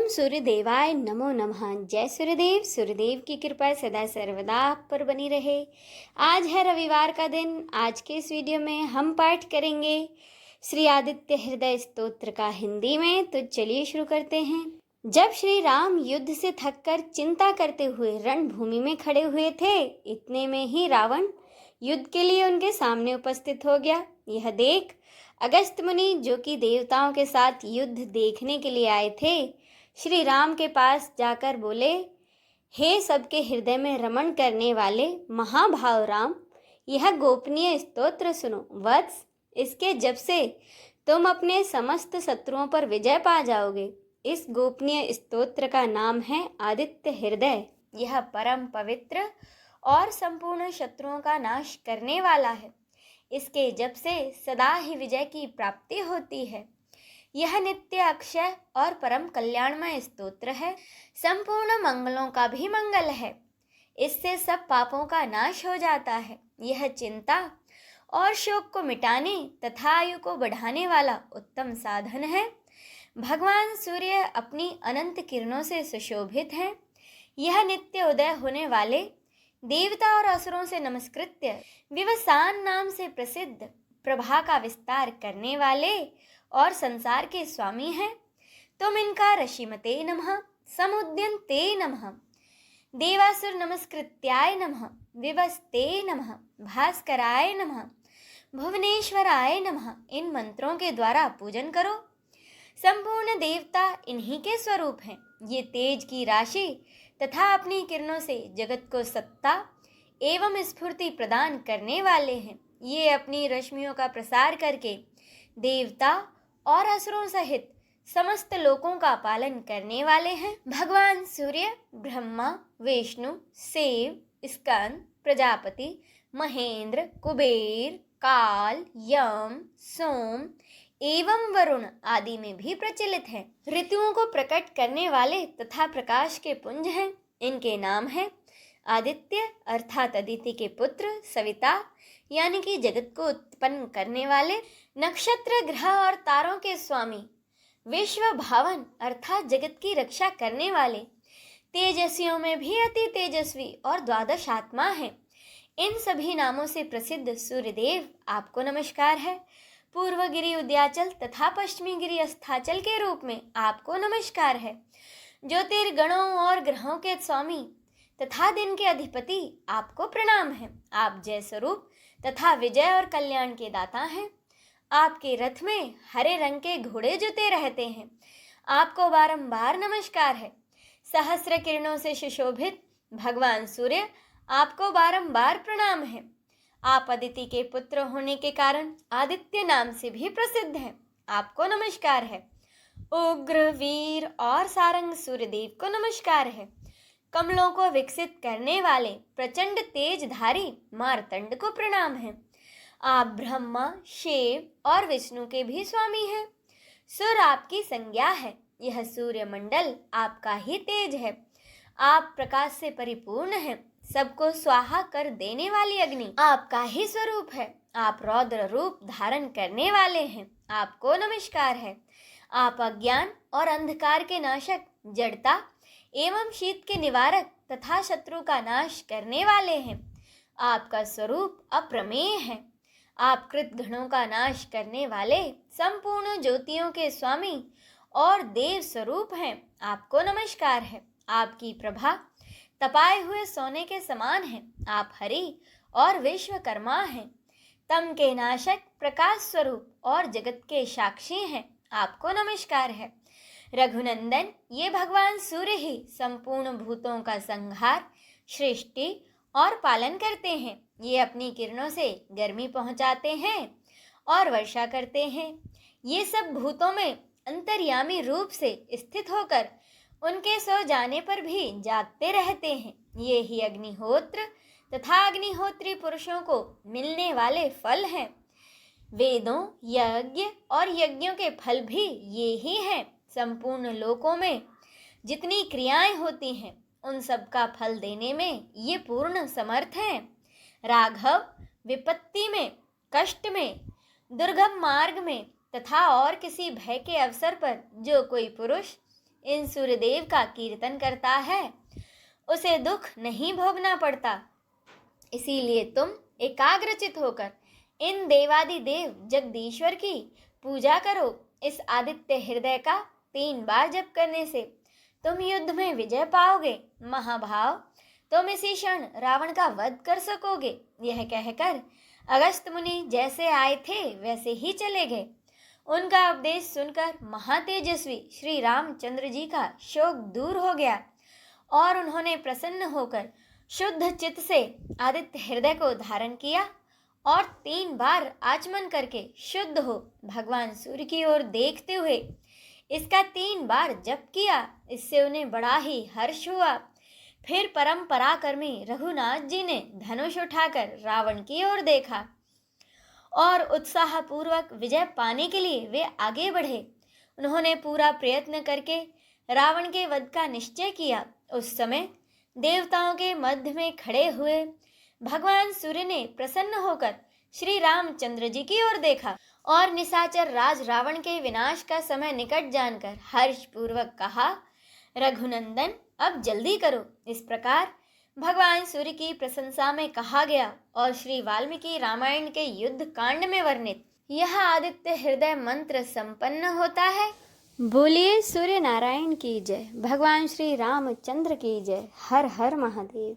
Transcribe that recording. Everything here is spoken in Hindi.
ओम सूर्यदेवाय नमो नमः। जय सूर्यदेव। सूर्यदेव की कृपा सदा सर्वदा आप पर बनी रहे। आज है रविवार का दिन। आज के इस वीडियो में हम पाठ करेंगे श्री आदित्य हृदय स्तोत्र का हिंदी में। तो चलिए शुरू करते हैं। जब श्री राम युद्ध से थककर चिंता करते हुए रणभूमि में खड़े हुए थे, इतने में ही रावण युद्ध के लिए उनके सामने उपस्थित हो गया। यह देख अगस्त मुनि, जो कि देवताओं के साथ युद्ध देखने के लिए आए थे, श्री राम के पास जाकर बोले, हे सबके हृदय में रमण करने वाले महाभाव राम, यह गोपनीय स्तोत्र सुनो। वत्स, इसके जप से तुम अपने समस्त शत्रुओं पर विजय पा जाओगे। इस गोपनीय स्तोत्र का नाम है आदित्य हृदय। यह परम पवित्र और संपूर्ण शत्रुओं का नाश करने वाला है। इसके जप से सदा ही विजय की प्राप्ति होती है। यह नित्य अक्षय और परम कल्याणमय स्तोत्र है। संपूर्ण मंगलों का भी मंगल है। इससे सब पापों का नाश हो जाता है। यह चिंता और शोक को मिटाने तथा आयु को बढ़ाने वाला उत्तम साधन है। भगवान सूर्य अपनी अनंत किरणों से सुशोभित हैं। यह नित्य उदय होने वाले देवता और असुरों से नमस्कृत्य विवसान नाम से प्रसिद्ध प्रभा का विस्तार करने वाले और संसार के स्वामी हैं। तुम इनका ऋषिमते नमः, समुद्यन्ते नमः, देवासुर नमस्कृत्याय नमः, विवस्ते नमः, भास्कराय नमः, भुवनेश्वराय नमः इन मंत्रों के द्वारा पूजन करो। संपूर्ण देवता इन्हीं के स्वरूप हैं। ये तेज की राशि तथा अपनी किरणों से जगत को सत्ता एवं स्फूर्ति प्रदान करने वाले हैं। ये अपनी रश्मियों का प्रसार करके देवता और असुरों सहित समस्त लोकों का पालन करने वाले हैं। भगवान सूर्य ब्रह्मा, विष्णु, शिव, स्कंद, प्रजापति, महेंद्र, कुबेर, काल, यम, सोम एवं वरुण आदि में भी प्रचलित हैं। ऋतुओं को प्रकट करने वाले तथा प्रकाश के पुंज हैं। इनके नाम हैं आदित्य अर्थात अदिति के पुत्र, सविता यानी कि जगत को उत्पन्न करने वाले, नक्षत्र, ग्रह और तारों के स्वामी, विश्व भावन अर्थात जगत की रक्षा करने वाले, तेजस्वियों में भी अति तेजस्वी और द्वादश आत्मा है। इन सभी नामों से प्रसिद्ध सूर्यदेव आपको नमस्कार है। पूर्व गिरि उद्याचल तथा पश्चिमी गिरि अस्ताचल के रूप में आपको नमस्कार है। ज्योतिर्गणों और ग्रहों के स्वामी तथा दिन के अधिपति आपको प्रणाम है। आप जय स्वरूप तथा विजय और कल्याण के दाता हैं। आपके रथ में हरे रंग के घोड़े जुते रहते हैं। आपको बारंबार नमस्कार है। सहस्र किरणों से सुशोभित भगवान सूर्य आपको बारंबार प्रणाम है। आप अदिति के पुत्र होने के कारण आदित्य नाम से भी प्रसिद्ध हैं। आपको नमस्कार है। उग्र, वीर और सारंग सूर्यदेव को नमस्कार है। कमलों को विकसित करने वाले प्रचंड तेजधारी मार्तंड को प्रणाम है। आप ब्रह्मा, शिव और विष्णु के भी स्वामी हैं। सूर्य आपकी संज्ञा है। यह सूर्य मंडल आपका ही तेज है। आप प्रकाश से परिपूर्ण हैं। सबको स्वाहा कर देने वाली अग्नि आपका ही स्वरूप है। आप रौद्र रूप धारण करने वाले हैं। आपको नमस्कार है। आप अज्ञान और अंधकार के नाशक, जड़ता एवं शीत के निवारक तथा शत्रु का नाश करने वाले हैं। आपका स्वरूप अप्रमेय है। आप कृतघ्नों का नाश करने वाले संपूर्ण ज्योतियों के स्वामी और देव स्वरूप हैं। आपको नमस्कार है। आपकी प्रभा तपाए हुए सोने के समान है। आप हरि और विश्वकर्मा हैं। तम के नाशक, प्रकाश स्वरूप और जगत के साक्षी हैं। आपको नमस्कार है। रघुनंदन, ये भगवान सूर्य ही संपूर्ण भूतों का संहार, सृष्टि और पालन करते हैं। ये अपनी किरणों से गर्मी पहुंचाते हैं और वर्षा करते हैं। ये सब भूतों में अंतर्यामी रूप से स्थित होकर उनके सो जाने पर भी जागते रहते हैं। ये ही अग्निहोत्र तथा अग्निहोत्री पुरुषों को मिलने वाले फल हैं। वेदों, यज्ञ और यज्ञों के फल भी ये ही हैं। संपूर्ण लोकों में जितनी क्रियाएं होती हैं उन सब का फल देने में ये पूर्ण समर्थ हैं। राघव, विपत्ति में, कष्ट में, दुर्गम मार्ग में तथा और किसी भय के अवसर पर जो कोई पुरुष इन सूर्यदेव का कीर्तन करता है उसे दुख नहीं भोगना पड़ता। इसीलिए तुम एकाग्रचित होकर इन देवादि देव जगदीश्वर की पूजा करो। इस आदित्य हृदय का 3 बार जप करने से तुम युद्ध में विजय पाओगे। महाभाव, तुम इसी क्षण रावण का वध कर सकोगे। यह कहकर अगस्त्य मुनि जैसे आए थे वैसे ही चले गए। उनका उपदेश सुनकर महातेजस्वी श्री रामचंद्र जी का शोक दूर हो गया और उन्होंने प्रसन्न होकर शुद्ध चित्त से आदित्य हृदय को धारण किया और 3 बार आचमन करके शुद्ध हो भगवान सूर्य की ओर देखते हुए इसका 3 बार जप किया। इससे उन्हें बड़ा ही हर्ष हुआ। फिर परम पराक्रमी रघुनाथ जी ने धनुष उठाकर रावण की ओर देखा और उत्साहपूर्वक विजय पाने के लिए वे आगे बढ़े। उन्होंने पूरा प्रयत्न करके रावण के वध का निश्चय किया। उस समय देवताओं के मध्य में खड़े हुए भगवान सूर्य ने प्रसन्न होकर श्री रामचंद्र जी की ओर देखा और निशाचर राज रावण के विनाश का समय निकट जानकर हर्ष पूर्वक कहा, रघुनंदन अब जल्दी करो। इस प्रकार भगवान सूर्य की प्रशंसा में कहा गया और श्री वाल्मीकि रामायण के युद्ध कांड में वर्णित यह आदित्य हृदय मंत्र संपन्न होता है। बोलिए सूर्य नारायण की जय, भगवान श्री रामचंद्र की जय। हर हर महादेव।